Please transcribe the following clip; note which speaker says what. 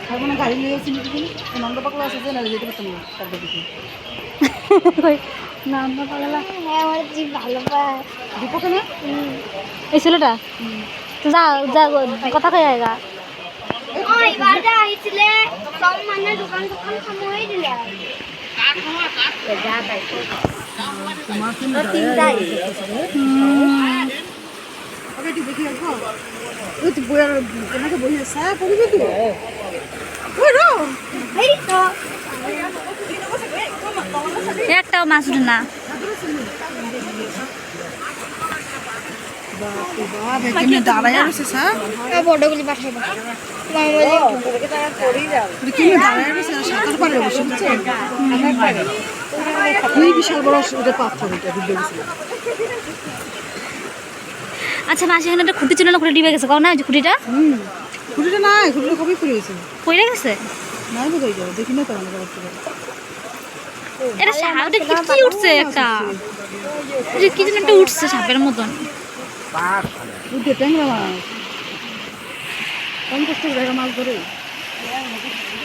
Speaker 1: খাবো না গাড়ি নিয়ে যাচ্ছি নাকি নন্দ পাগলা আছে যে না যেতে পারতাম না তার দিকে
Speaker 2: নন্দ পাগলা
Speaker 3: হ্যাঁ আমার জিভ ভালো পায়।
Speaker 1: দীপকে না
Speaker 2: এই ছেলেটা তো যা যা কথা কই আয়েগা
Speaker 3: ওই বাজা আইছিলে সব মানে দোকান দোকান খামোই দিলে
Speaker 1: তোমার
Speaker 3: তিনটাই
Speaker 1: ওকে একটু দেখি রাখবো ওই তো বইয়ার কেনাকে বই আছে পড়িবে তো ওই রো
Speaker 3: এই তো
Speaker 2: একটাও মাছ উঠে না
Speaker 1: বাপ এখানে দাঁড়ায় আছে স্যার
Speaker 3: বড়গুলি পাঠাইবা
Speaker 1: কেমনে দাঁড়ায় আছে সাঁতার পারে বসে খুবই বিশাল বড় ওটা পাথর এটা ডুবে গেছে
Speaker 2: আচ্ছা মাসি এখানে একটা খুঁটি ছিল না খুঁটি ডিবে গেছে কও না ওই যে খুঁটিটা
Speaker 1: খুঁটিটা নাই খুঁটিটা কবে পড়ে গেছে
Speaker 2: পড়ে গেছে
Speaker 1: নাই বোধ হয়ে যাবে দেখি না তো আমরা করতে পারি
Speaker 2: এটা সাপটা কি উঠছে একটা যে কি যেন একটা উঠছে সাপের মতন
Speaker 1: উঠে ট্যাংরা মাছ কম কষ্ট করে মাছ ধরে